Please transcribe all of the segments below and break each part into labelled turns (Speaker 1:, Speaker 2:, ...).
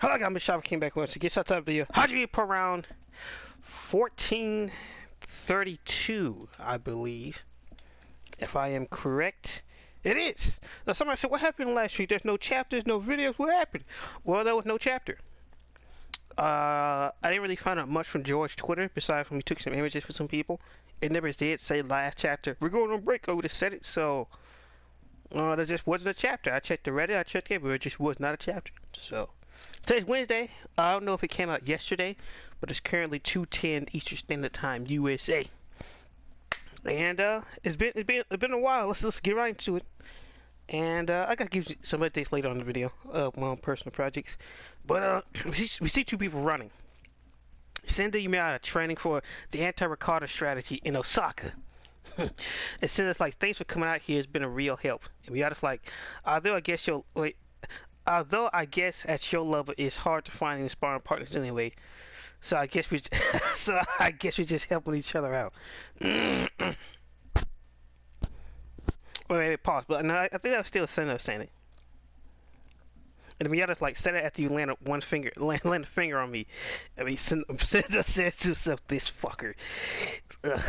Speaker 1: Hello guys, Mashiba came back once again. So time video. Hajime per round 1432, I believe. If I am correct. It is! Now somebody said, what happened last week? There's no chapters, no videos, what happened? Well, there was no chapter. I didn't really find out much from George's Twitter, besides when we took some images for some people. It never did say last chapter. We're going on break, I would have said it, so... there just wasn't a chapter. I checked the Reddit, I checked it, but it just was not a chapter. So... Today's Wednesday. I don't know if it came out yesterday, but it's currently 2:10 Eastern Standard Time, USA. And it's been a while. Let's get right into it. And I gotta give you some updates later on in the video of my own personal projects. But we see two people running. Sendo Miyata training for the Anti-Ricardo strategy in Osaka. And Sendo's like, thanks for coming out here. It's been a real help. And Miyata's like, although I guess at your level it's hard to find any sparring partners anyway, so I guess we we're just helping each other out. Wait, pause. But no, I think that was still Sendo saying it. And Miyata's like, say that after you land a finger on me. I mean, Sendo says to himself, this fucker. Ugh.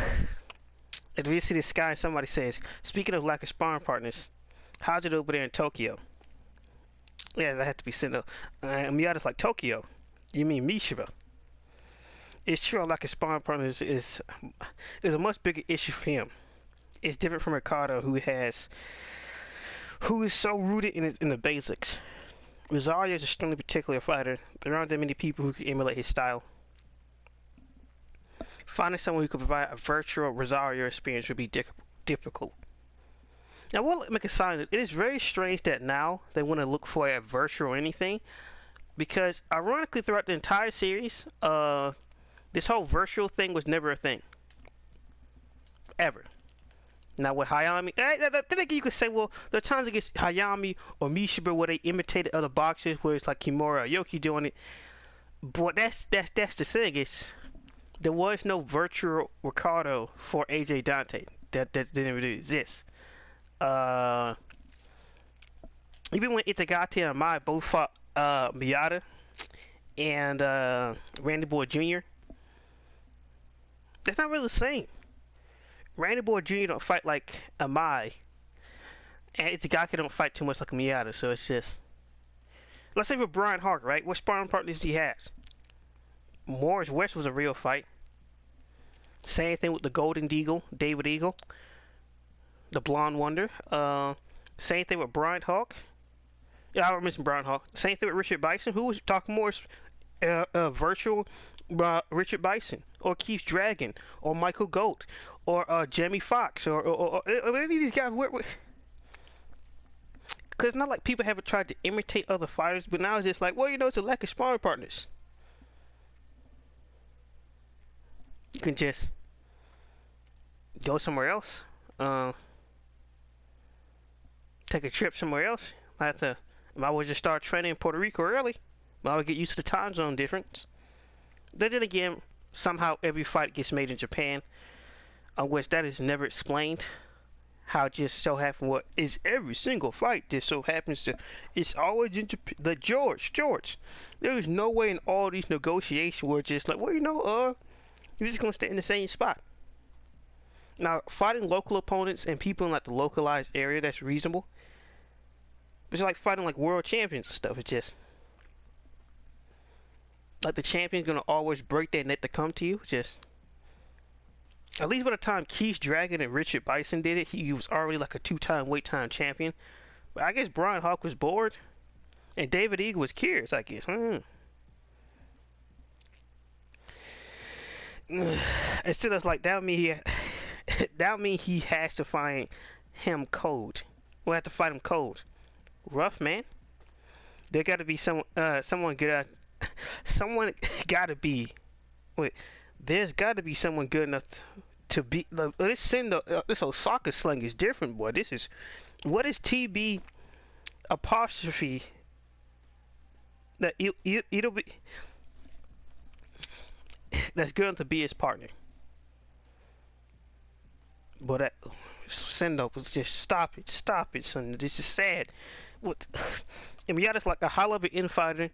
Speaker 1: And we see this guy, somebody says, speaking of lack of sparring partners, how's it over there in Tokyo? Yeah, that had to be Sendo. Miyata's like, Tokyo? You mean Mashiba? It's true, like a sparring partner is a much bigger issue for him. It's different from Ricardo, who is so rooted in the basics. Rosario is extremely particular fighter. There aren't that many people who can emulate his style. Finding someone who could provide a virtual Rosario experience would be difficult. Now, we'll make a sign that it is very strange that now they want to look for a virtual or anything, because ironically throughout the entire series, this whole virtual thing was never a thing. Ever. Now with Hayami, I think you could say, well, there are times against Hayami or Mashiba where they imitated other boxers, where it's like Kimura or Yoki doing it. But that's the thing, is there was no virtual Ricardo for AJ Dante. That didn't really exist. Even when Itagaki and Amai both fought Miyata and Randy Boy Jr., that's not really the same. Randy Boy Jr. don't fight like Amai, and Itagaki don't fight too much like Miyata, so it's just... Let's say for Brian Hawk, right? What sparring partners he has? Morris West was a real fight. Same thing with the Golden Eagle, David Eagle. The Blonde Wonder. Same thing with Brian Hawk. Yeah, I mentioned Brian Hawk. Same thing with Richard Bison. Who was talking more virtual Richard Bison, or Keith Dragon, or Michael Goat, or Jamie Foxx, or any of these guys. Because it's not like people haven't tried to imitate other fighters, but now it's just like, well, you know, it's a lack of sparring partners. You can just go somewhere else. Take a trip somewhere else. If I would just start training in Puerto Rico early, I would get used to the time zone difference. Then again, somehow every fight gets made in Japan, which that is never explained. How it just so happens, what is every single fight just so happens to, it's always in Japan. The George, there is no way in all these negotiations where it's just like, well, you know, you're just gonna stay in the same spot. Now, fighting local opponents and people in like the localized area, that's reasonable. It's like fighting like world champions and stuff. It's just like the champion's gonna always break that net to come to you. Just at least by the time Keith Dragon and Richard Bison did it, he was already like a two-time weight time champion. But I guess Brian Hawk was bored, and David Eagle was curious, I guess. Instead of like that mean he has to find him cold. We'll have to fight him cold. Rough, man. There gotta be someone good there's gotta be someone good enough to be this Osaka slang is different, boy. This is, what is TB apostrophe that it'll be that's good enough to be his partner. But that Sendo was just, stop it, son. This is sad. What? And Miyata's like a high-level infighter,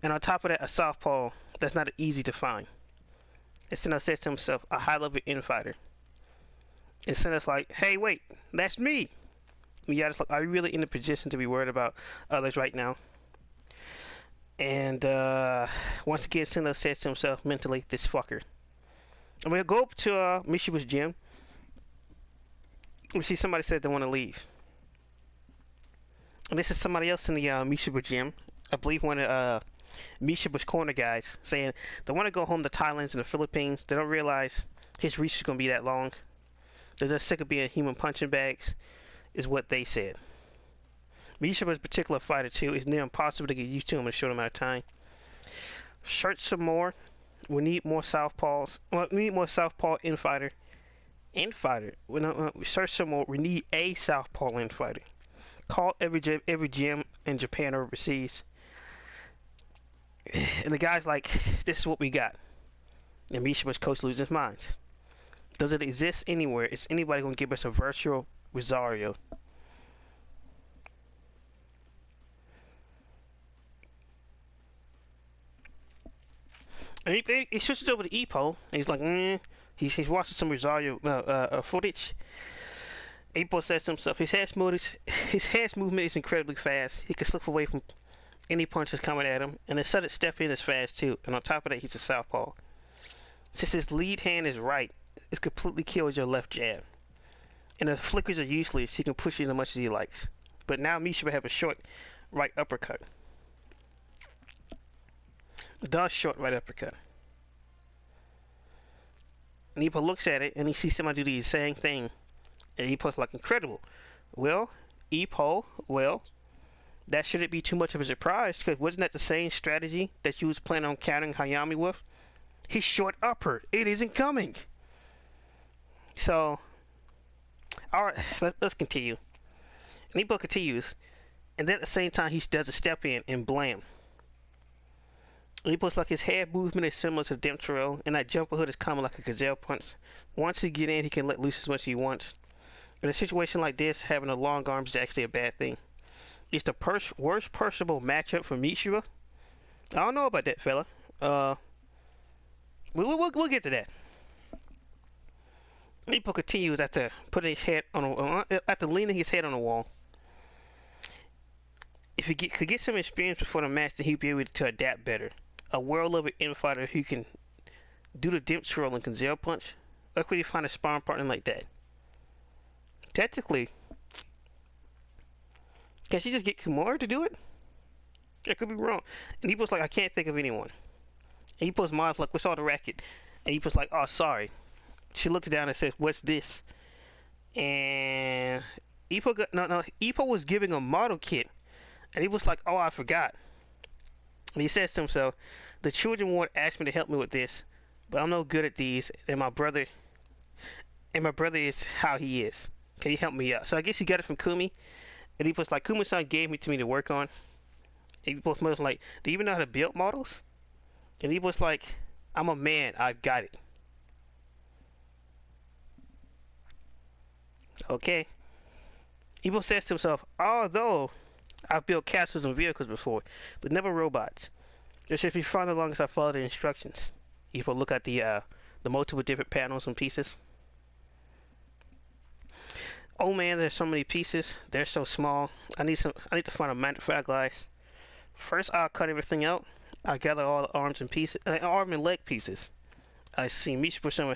Speaker 1: and on top of that, a southpaw that's not easy to find. And Sendo says to himself, a high-level infighter. And Sendo's like, hey, wait, that's me. Miyata's like, are you really in a position to be worried about others right now? And once again, Sendo says to himself mentally, this fucker. And we'll go up to Mashiba's gym. We see somebody said they want to leave. And this is somebody else in the Mashiba gym. I believe one of Mashiba's corner guys saying they want to go home to Thailand and the Philippines. They don't realize his reach is going to be that long. They're just sick of being human punching bags, is what they said. Mashiba's particular fighter too is near impossible to get used to in a short amount of time. Search some more. We need more southpaws. Well, we need more southpaw infighter. We search some more. We need a southpaw infighter. Call every gym in Japan or overseas. And the guy's like, this is what we got. And Mashiba's coach loses his mind. Does it exist anywhere? Is anybody going to give us a virtual Rosario? And he switches over to Ippo, and he's like, he's watching some Rosario footage. Ippo says to himself, his head movement is incredibly fast. He can slip away from any punches coming at him, and his sudden step in is fast too. And on top of that, he's a southpaw. Since his lead hand is right, it completely kills your left jab. And the flickers are useless. He can push you as much as he likes. But now Mashiba have a short right uppercut. The short right uppercut. And Ippo looks at it and he sees somebody do the same thing. And Ippo's like, incredible. Well, Ippo, that shouldn't be too much of a surprise, because wasn't that the same strategy that you was planning on countering Hajime with? His short upper. It isn't coming. So, alright, let's continue. And Ippo continues. And then at the same time, he does a step in and blam. Ippo's like his head movement is similar to Dempsero, and that jumper hood is coming like a gazelle punch. Once he get in, he can let loose as much as he wants. In a situation like this, having a long arm is actually a bad thing. It's the worst personable matchup for Mashiba. I don't know about that, fella. We'll get to that. Ippo continues after putting his head on after leaning his head on the wall. If he could get some experience before the match, then he'd be able to adapt better. A world-level infighter who can do the dip swirl and gazelle punch. Where could he find a sparring partner like that? Technically, can she just get Kimura to do it? I could be wrong. And Ippo's like, I can't think of anyone. And Ippo's mind's like, what's all the racket? And Ippo's like, oh, sorry. She looks down and says, what's this? And Ippo was giving a model kit. And he was like, oh, I forgot. And he says to himself, the children ward asked me to help me with this, but I'm no good at these, and my brother is how he is. Can you help me out? So I guess he got it from Kumi. And he was like, Kumi-san gave me to me to work on. And he was like, do you even know how to build models? And he was like, I'm a man, I've got it. Okay. Ippo says to himself, although I've built castles and vehicles before, but never robots. It should be fun as long as I follow the instructions. Ippo look at the multiple different panels and pieces. Oh man, there's so many pieces. They're so small. I need to find a magnifying glass. First, I'll cut everything out. I'll gather all the arms and pieces, arm and leg pieces. I see Mashiba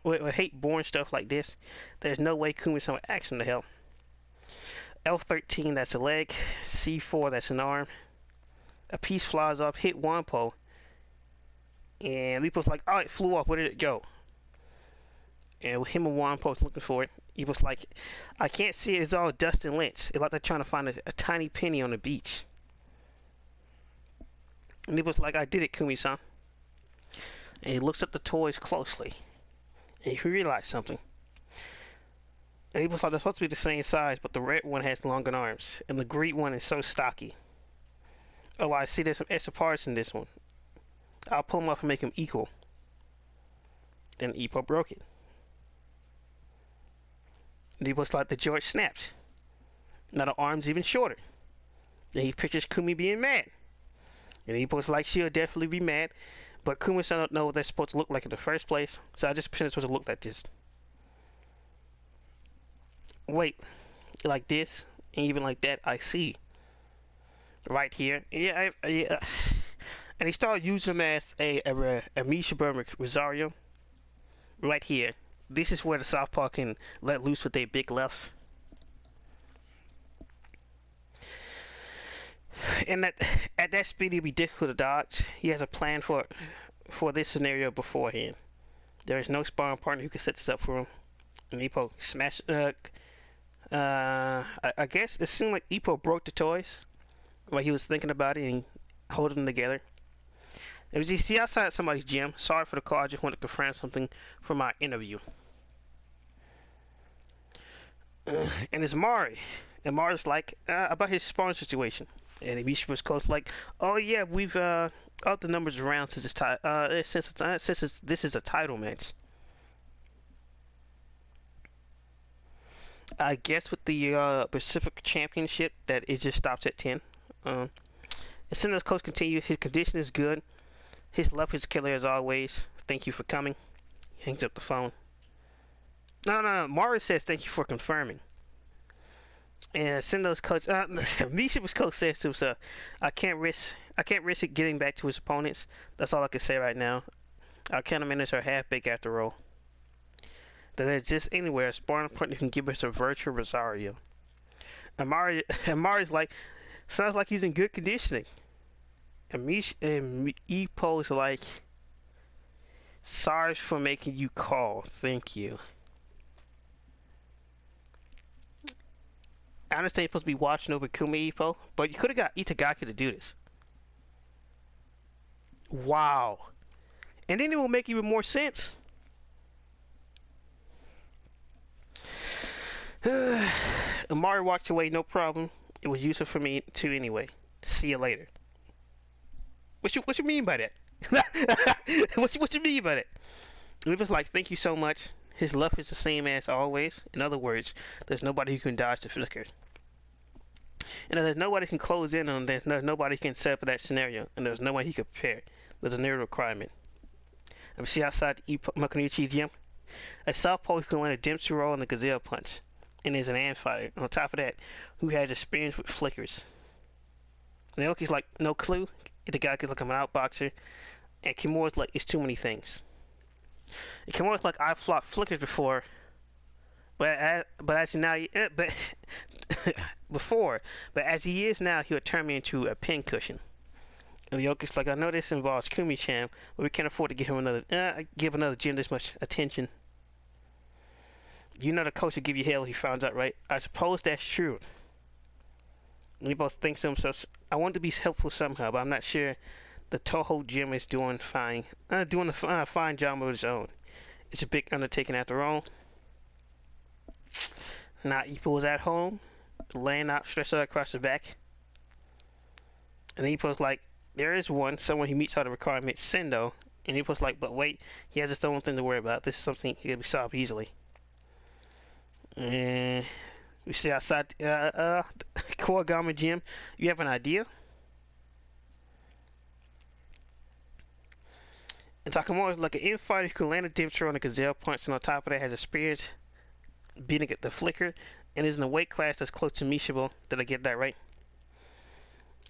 Speaker 1: would hate boring stuff like this. There's no way Kumi-san would ask him to help. L13, that's a leg. C4, that's an arm. A piece flies off, hit one pole. And Ippo's like, oh, it flew off. Where did it go? And him and Wanpo's looking for it. He was like, I can't see it. It's all dust and lint. It's like they're trying to find a tiny penny on the beach. And he was like, I did it, Kumi-san. And he looks at the toys closely. And he realized something. And he was like, they're supposed to be the same size, but the red one has longer arms. And the green one is so stocky. Oh, I see there's some extra parts in this one. I'll pull them off and make them equal. Then Ippo broke it. And he was like, the joint snapped. Now the arm's even shorter. And he pictures Kumi being mad. And Ippo's like, she'll definitely be mad. But Kuma's don't know what they're supposed to look like in the first place. So I just pretend it's supposed to look like this. Wait, like this, and even like that, I see. Right here. Yeah, yeah. And he started using him as a Mashiba Rosario. Right here. This is where the Southpaw can let loose with their big left. And at that speed, he'd be difficult to dodge. He has a plan for this scenario beforehand. There is no sparring partner who can set this up for him. And Ippo smash. I guess it seemed like Ippo broke the toys while he was thinking about it and holding them together. It was you see outside somebody's gym. Sorry for the call. I just wanted to confirm something from my interview. And it's Mari. And Mari's like about his sparring situation. And Misha was close like, oh yeah, we've upped the numbers around since this is a title match. I guess with the Pacific Championship that it just stops at 10. And Sendo's coach continues. His condition is good. His love is killer as always. Thank you for coming. He hangs up the phone. No. Mari says thank you for confirming. And Sendo's coach, Mishiba's coach says to himself, I can't risk it getting back to his opponents. That's all I can say right now. Our countermeasures are half baked after all. That exists anywhere a sparring partner can give us a virtual Rosario. And Mari's like, sounds like he's in good conditioning. And Ippo's like, sorry for making you call. Thank you. I understand you're supposed to be watching over Kumi Ippo, but you could have got Itagaki to do this. Wow. And then it will make even more sense. Amari walked away, no problem. It was useful for me too anyway. See you later. What you mean by that? what you mean by that? It was like, thank you so much. His love is the same as always. In other words, there's nobody who can dodge the flicker. And if there's nobody who can close in on this, there's nobody who can set up for that scenario. And there's no one he could prepare. There's a narrow requirement. And we see outside Makunuchi's gym. A southpaw who can land a Dempsey roll and a gazelle punch. And is an ant fighter. On top of that, who has experience with flickers. And Naoki's like, no clue. The guy is like I'm an outboxer. And Kimura's like, it's too many things. And Kimura's like, I've flocked flickers before. But as he is now, he'll turn me into a pincushion. And the Yoki's like, I know this involves Kumi-chan, but we can't afford to give another gym this much attention. You know the coach will give you hell if he finds out, right? I suppose that's true. And he both thinks to himself, I want to be helpful somehow, but I'm not sure the Toho gym is doing fine. Doing a fine job of its own. It's a big undertaking after all. Now Ippo was at home, laying out, stretched out across the back. And Ippo's like, there is someone he meets all the requirements, Sendo. And Ippo's like, but wait, he has his own thing to worry about. This is something he can be solved easily. And we see outside Kawagama gym. You have an idea? And Takamura is like an infighter who can land a dip throw on a gazelle punch, and on top of that has a spear beating at the flicker, and is in a weight class that's close to Mashiba. Did I get that right?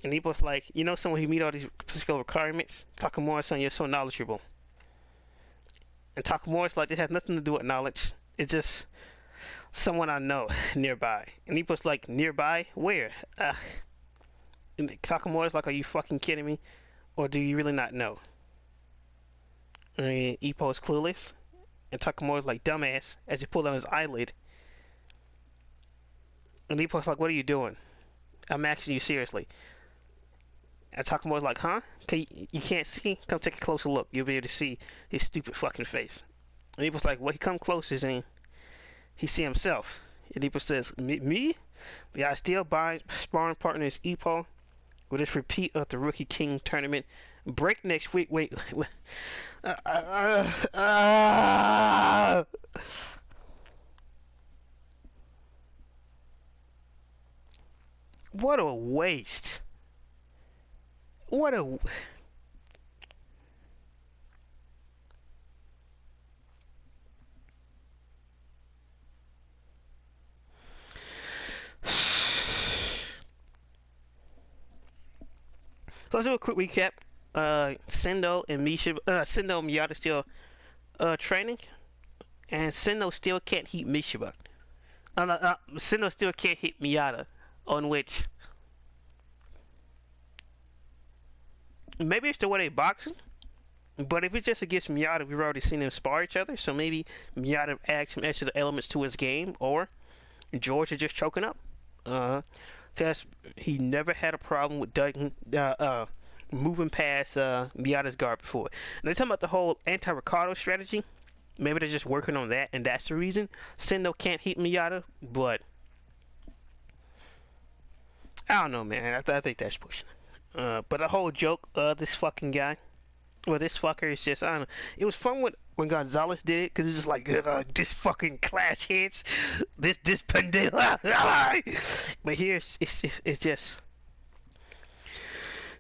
Speaker 1: And Ippo's like, you know someone who meet all these particular requirements? Takamura-san, you're so knowledgeable. And Takamura's like, this has nothing to do with knowledge. It's just someone I know nearby. And Ippo's like, nearby? Where? And Takamura's like, are you fucking kidding me? Or do you really not know? And Ippo is clueless. And Takamura's like, dumbass, as he pulled on his eyelid. And Ippo's like, what are you doing? I'm asking you seriously. And Takamura's like, huh? You can't see? Come take a closer look. You'll be able to see his stupid fucking face. And Ippo's like, well, he come closer and he see himself. And Ippo says, me? The ideal sparring partner is Ippo. With this repeat of the Rookie King tournament. Break next week. Wait. What a waste. What a... So let's do a quick recap. Sendo and Mishiba, Sendo and Miyata still training, and Sendo still can't hit Mishiba. Sendo still can't hit Miyata, on which maybe it's the way they boxing. But if it's just against Miyata, we've already seen them spar each other. So maybe Miyata adds some extra elements to his game, or George is just choking up. Because he never had a problem with moving past Miyata's guard before. And they're talking about the whole Anti-Ricardo strategy. Maybe they're just working on that, and that's the reason Sendo can't hit Miyata. But I don't know, man. I think that's pushing. But the whole joke of this fucking guy, well, this fucker is just, I don't know. It was fun when Gonzalez did it, because it was just like, this fucking clash hits, this pandilla. But here, it's just,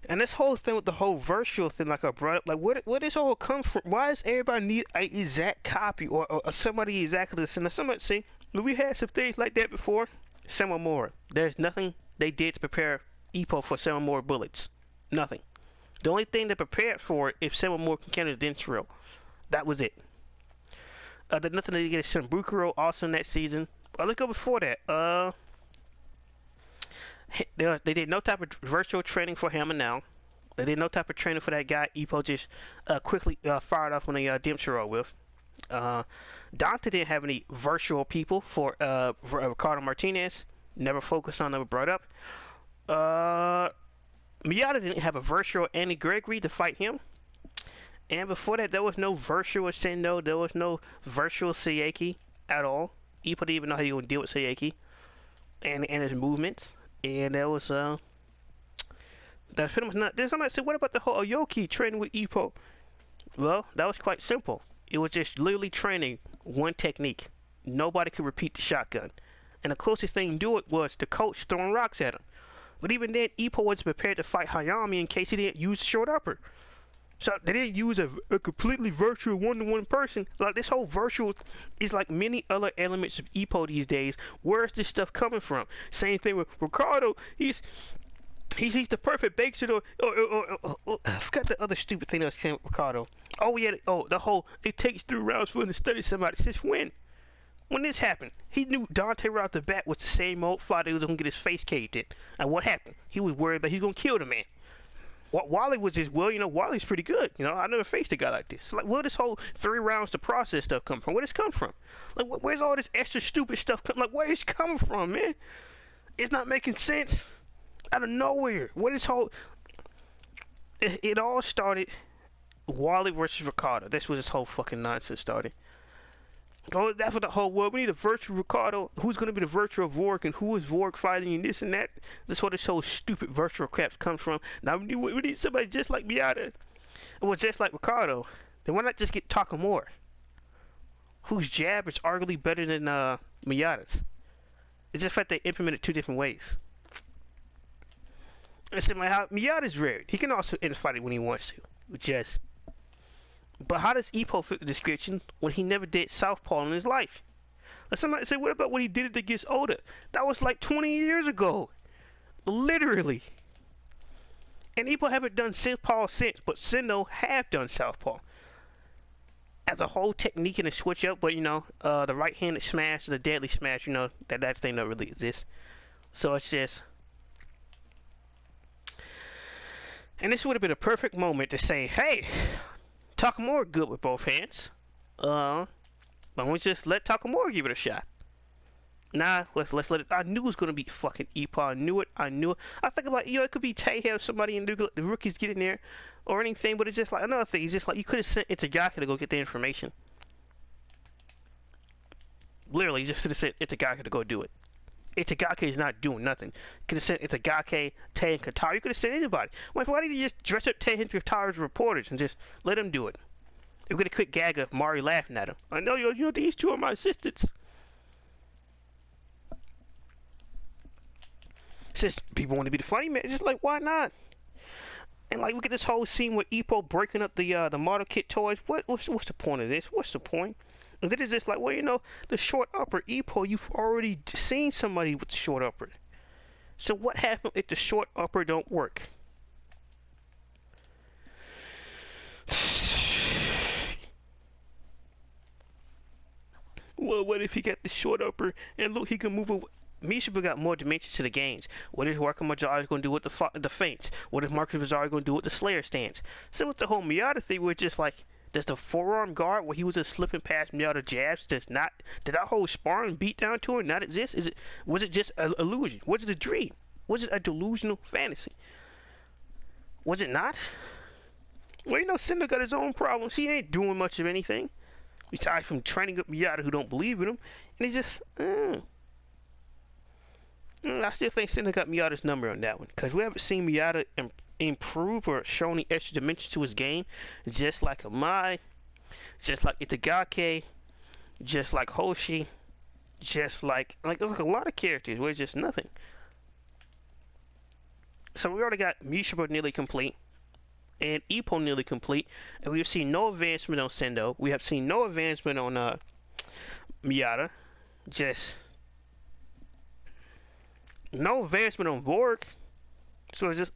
Speaker 1: and this whole thing with the whole virtual thing, like I brought up, like, where does all come from? Why does everybody need an exact copy, or somebody exactly the same? Now, somebody say, we had some things like that before. Some more. There's nothing they did to prepare Ippo for 7 more bullets. Nothing. The only thing they prepared for it, if 7 more can counter the Densuro. That was it. There's nothing they get a Sembukuro also in that season. Let's go before that. They did no type of virtual training for him and now. They did no type of training for that guy Ippo just quickly fired off on a Densuro with. Dante didn't have any virtual people for Ricardo Martinez. Never focused on, never brought up. Miyata didn't have a virtual Andy Gregory to fight him. And before that, there was no virtual Sendo. There was no virtual Seiki at all. Ippo didn't even know how you would deal with Seiki and his movements. And that was that's pretty much not. Then somebody said, "What about the whole Aoki training with Ippo?" Well, that was quite simple. It was just literally training one technique. Nobody could repeat the shotgun. And the closest thing to do it was the coach throwing rocks at him. But even then, Ippo wasn't prepared to fight Hayami in case he didn't use short upper. So they didn't use a completely virtual one-to-one person. Like, this whole virtual is like many other elements of Ippo these days. Where is this stuff coming from? Same thing with Ricardo. He's the perfect baker. I forgot the other stupid thing that was saying with Ricardo. Oh yeah, the whole it takes 3 rounds for him to study somebody. Since when? When this happened, he knew Dante right off the bat was the same old fighter who was gonna get his face caved in. And what happened? He was worried that he was gonna kill the man. Wally was just, well, Wally's pretty good. I never faced a guy like this. Like, where this whole 3 rounds to process stuff come from? Where does it come from? Like, where's all this extra stupid stuff come? Like, where is it coming from, man? It's not making sense. Out of nowhere. What is whole? It all started Wally versus Ricardo. That's where this whole fucking nonsense started. Oh, that's what the whole world. We need a virtual Ricardo. Who's going to be the virtual Vork, and who is Vork fighting, and this and that. That's where this whole stupid virtual crap comes from. Now we need somebody just like Miyata, or just like Ricardo. Then why not just get Takamura, whose jab is arguably better than Miyata's? It's just that they implemented 2 different ways. I said, how Miyata's rare. He can also end the fight when he wants to, just. But how does Ippo fit the description when he never did southpaw in his life? Like, somebody say, what about when he did it against Oda? That was like 20 years ago. Literally. And Ippo haven't done southpaw since, but Sendo have done southpaw. As a whole technique and a switch up, but the right-handed smash, the deadly smash, that thing don't really exist. So it's just... And this would have been a perfect moment to say, hey... Takamura good with both hands. Why don't we just let Takamura give it a shot? Nah, let's let it. I knew it was gonna be fucking Ippo. I knew it. I think about it could be Tayhem, somebody in the rookies get in there, or anything. But it's just like another thing. It's just like you could have sent Itagaki to go get the information. Literally, you just should have sent Itagaki to go do it. Itagaki is not doing nothing. You could have sent Itagaki, Tay, and Katara. You could have sent anybody. Why did you just dress up Tay and Katara as reporters and just let them do it? You're gonna quit gag of Mari laughing at him. I know these 2 are my assistants. Since people want to be the funny man, it's just like, why not? And like, we get this whole scene with Ippo breaking up the model kit toys. What's the point of this? What's the point? And then it's just like, well, you know, the short upper Ippo, you've already seen somebody with the short upper. So what happens if the short upper don't work? Well, what if he got the short upper and look, he can move away? Mashiba got more dimensions to the games. What is Marco Mazzari's going to do with the feints? What is Marco Mazzari going to do with the Slayer stance? So with the whole Miyata thing, we're just like, does the forearm guard where he was just slipping past Miyata jabs, did that whole sparring beat down to her not exist? Was it just an illusion? Was it a dream? Was it a delusional fantasy? Was it not? Well, you know, Sendo got his own problems. He ain't doing much of anything. Besides from training up Miyata who don't believe in him. And he's just, I still think Sendo got Miyata's number on that one. Because we haven't seen Miyata improve or show any extra dimensions to his game. Just like Amai, just like Itagaki, just like Hoshi, just like there's like a lot of characters where it's just nothing. So we already got Mashiba nearly complete. And Ippo nearly complete, and we've seen no advancement on Sendo. We have seen no advancement on Miyata. Just no advancement on Vork. So it's just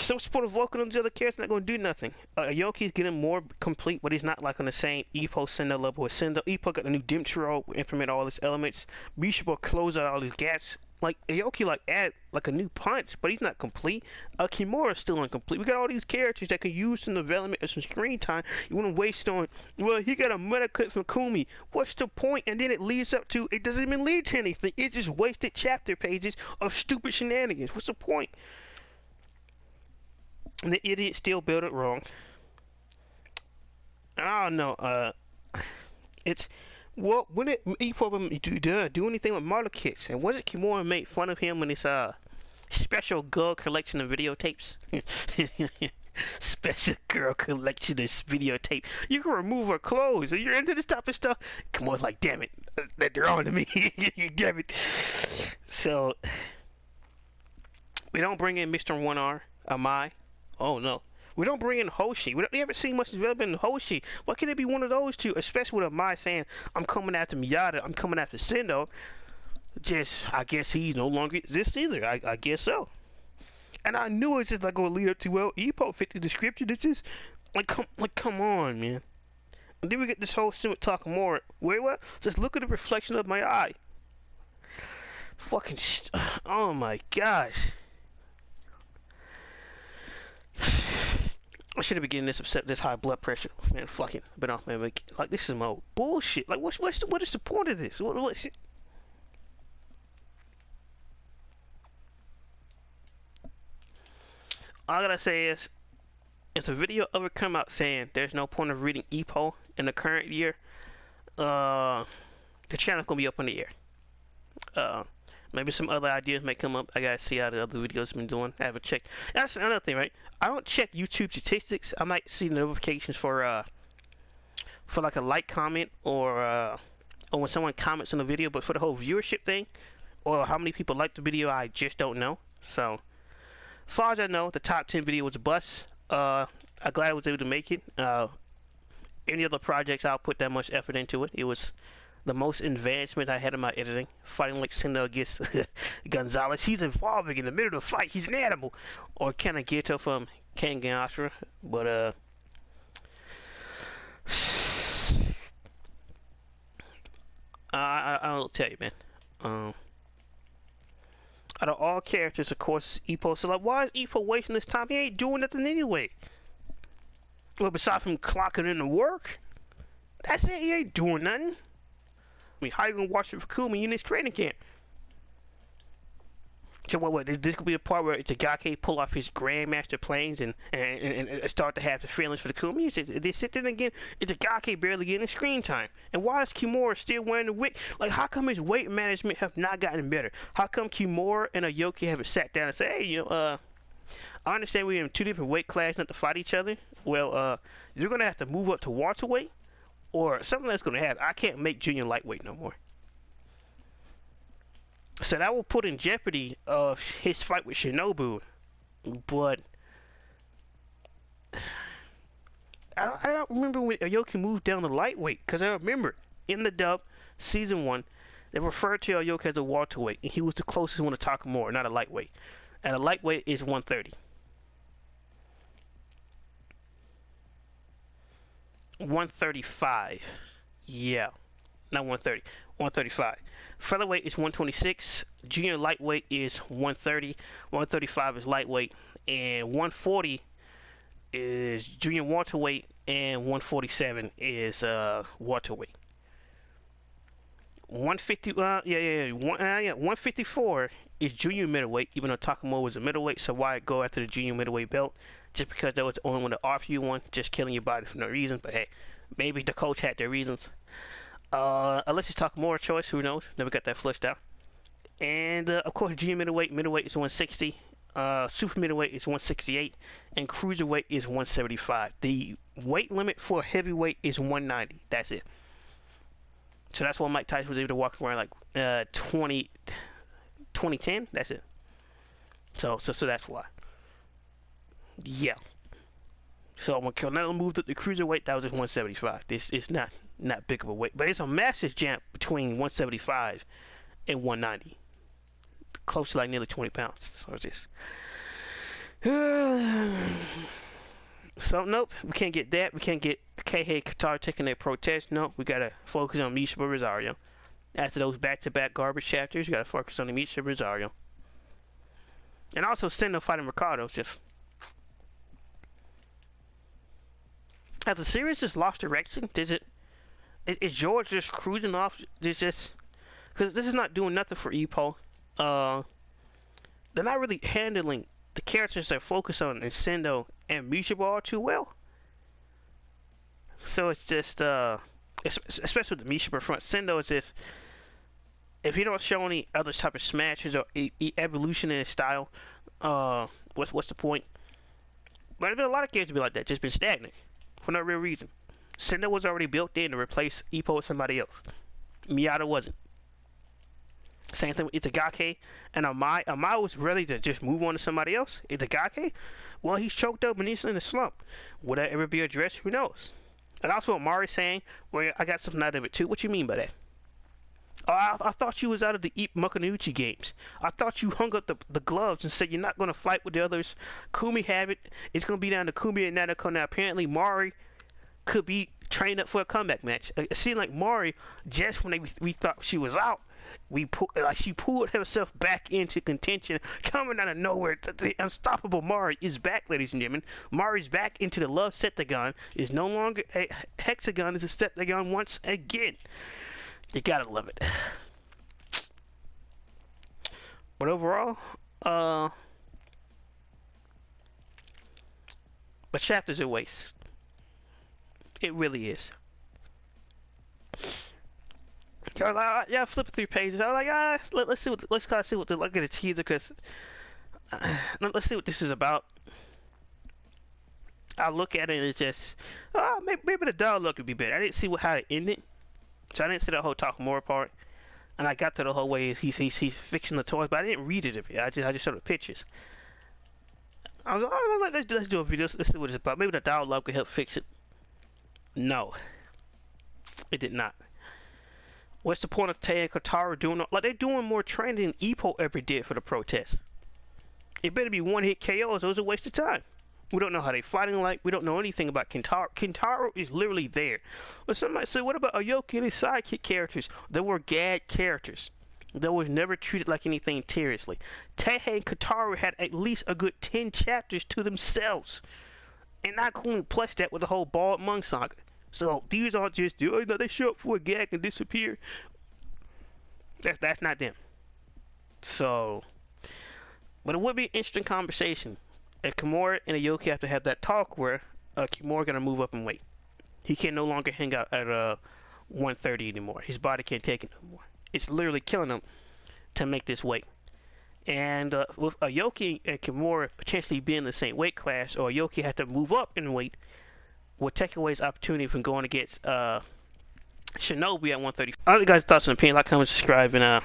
Speaker 1: so support Vulcan on the other characters not going to do nothing. Yoki's getting more complete, but he's not like on the same Ippo Sendo level with Sendo. Ippo got the new Dimtro, implement all his elements. Mashiba close out all these gaps. Like Aoki add like a new punch, but he's not complete. Kimura's still incomplete. We got all these characters that can use some development and some screen time. You want to waste on, well, he got a meta cut from Kumi. What's the point? And then it leads up to, it doesn't even lead to anything. It just wasted chapter pages of stupid shenanigans. What's the point? And the idiot still built it wrong. I don't know. It's. Well, when it Ippo do anything with model kits, and wasn't Kimura make fun of him in his special girl collection of videotapes? Special girl collection of videotape. You can remove her clothes, and you're into this type of stuff. Kimura's like, damn it, they're on to me. Damn it. So we don't bring in Mr. 1R, Amai. Oh no. We don't bring in Hoshi. We haven't seen much development in Hoshi. Why can't it be one of those two? Especially with Amai saying, I'm coming after Miyata, I'm coming after Sendo. Just, I guess he no longer exists either. I guess so. And I knew it was just like going to lead up to, well, Ippo fit the description. It's just, come on, man. And then we get this whole scene with Takamura. Wait, what? Just look at the reflection of my eye. Fucking, oh my gosh. I shouldn't be getting this upset, this high blood pressure. Man, fuck it. Been off, man. Like, this is my bullshit. Like, what is the point of this? What shit? All I gotta say is, if a video ever come out saying there's no point of reading Ippo in the current year, the channel's gonna be up in the air. Maybe some other ideas may come up. I gotta see how the other videos been doing. I haven't checked. That's another thing, right? I don't check YouTube statistics. I might see notifications for like a like comment or when someone comments on the video, but for the whole viewership thing or how many people like the video, I just don't know. So as far as I know, the top 10 video was a bust. I'm glad I was able to make it. Any other projects, I'll put that much effort into it. It was the most advancement I had in my editing. Fighting like Sendo against Gonzalez. He's evolving in the middle of the fight. He's an animal. Or Kanagato from Kengan Ashura. But, I'll tell you, man. Out of all characters, of course, Ippo. So, like, why is Ippo wasting this time? He ain't doing nothing anyway. Well, besides from clocking in to work, that's it. He ain't doing nothing. I mean, how you gonna watch it for Kumi in this training camp? So what? This could be the part where Itagaki pull off his Grandmaster planes and start to have the feelings for the Kumi. They sit there again. Itagaki barely getting screen time. And why is Kimura still wearing the wig? Like, how come his weight management have not gotten better? How come Kimura and Aoki haven't sat down and say, hey, you know, I understand we're in 2 different weight classes not to fight each other. Well, you're gonna have to move up to welterweight. Or something that's going to happen. I can't make junior lightweight no more. So that will put in jeopardy of his fight with Shinobu. But I don't remember when Aoki moved down to lightweight, because I remember in the dub, season 1, they referred to Aoki as a welterweight, and he was the closest one to Takamura, not a lightweight. And a lightweight is 130. 135. Yeah. Not 130. 135. Featherweight is 126. Junior lightweight is 130. 135 is lightweight. And 140 is junior welterweight. And 147 is welterweight. 150, 154 is junior middleweight, even though Takamura was a middleweight, so why go after the junior middleweight belt? Just because that was the only one to offer you one, just killing your body for no reason, but hey, maybe the coach had their reasons. Unless it's Takamura choice, who knows? Never got that flushed out. And, of course, junior middleweight is 160, super middleweight is 168, and cruiserweight is 175. The weight limit for heavyweight is 190, that's it. So that's why Mike Tyson was able to walk around like 2010. That's it. So that's why. Yeah. So when Canelo moved up to cruiserweight, that was at 175. This is not big of a weight, but it's a massive jump between 175 and 190, close to like nearly 20 pounds. So it's just. So nope, we can't get that. We can't get Keihei Qatar taking their protest. No, we gotta focus on Mashiba Rosario. After those back-to-back garbage chapters, we gotta focus on the Mashiba Rosario. And also Sendo fighting Ricardo. Just has the series just lost direction? Is George just cruising off? Because this is not doing nothing for Ippo. They're not really handling the characters they're focused on in Sendo and Mashiba too well. So it's just, especially with the Mashiba front, Sendo is just, if you don't show any other type of smashes or evolution in his style, what's the point? But there's been a lot of characters be like that, just been stagnant for no real reason. Sendo was already built in to replace Ippo with somebody else. Miyata wasn't. Same thing with Itagaki and Amai. Amai was ready to just move on to somebody else. Itagaki, well, he's choked up and he's in a slump. Will that ever be addressed? Who knows? And also what Mari's saying, well, I got something out of it too. What you mean by that? Oh, I thought you was out of the Mukanuchi games. I thought you hung up the gloves and said you're not going to fight with the others. Kumi have it. It's going to be down to Kumi and Nanako. Now, apparently, Mari could be trained up for a comeback match. It seemed like Mari, just when we thought she was out, she pulled herself back into contention, coming out of nowhere. The unstoppable Mari is back, ladies and gentlemen. Mari's back into the love septagon. Is no longer a hexagon. It's a septagon once again. You gotta love it. But overall, the chapter's a waste. It really is. Yeah, flip through pages. I was like, let's see what, let's kind of see what look at the teaser, because let's see what this is about. I look at it and it's just, maybe the dialogue would be better. I didn't see how it ended, so I didn't see the whole Takamura part. And I got to the whole way he's fixing the toys, but I didn't read it a bit. I just saw the pictures. I was like, oh, let's do a video. Let's see what it's about. Maybe the dialogue could help fix it. No, it did not. What's the point of Tay and Kotaro doing? Like, they're doing more training than Ippo ever did for the protest. It better be one-hit KOs. It was a waste of time. We don't know how they're fighting like. We don't know anything about Kintaro. Kintaro is literally there. But somebody say, what about Aoki and his sidekick characters? They were gag characters. They was never treated like anything seriously. Teihei and Kotaro had at least a good 10 chapters to themselves. And not going to plus that with the whole Bald Monk saga. So these are just, they show up for a gag and disappear. That's not them. So, but it would be an interesting conversation if Kimura and Aoki have to have that talk where Kimura gonna move up in weight. He can no longer hang out at 130 anymore. His body can't take it no more. It's literally killing him to make this weight. And with Aoki and Kimura potentially being in the same weight class, or Aoki have to move up in weight, will take away his opportunity from going against Shinobu at 130. Other guys' thoughts and opinions, like, comment, subscribe, and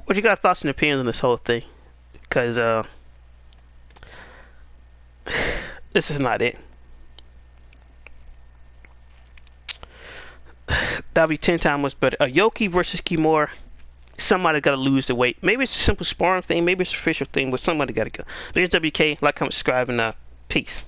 Speaker 1: What you got thoughts and opinions on this whole thing? Because this is not it. That'll be 10 times much better. Yoki versus Kimura. Somebody got to lose the weight. Maybe it's a simple sparring thing. Maybe it's an official thing, but somebody got to go. There's WK. Like, comment, subscribe, and peace.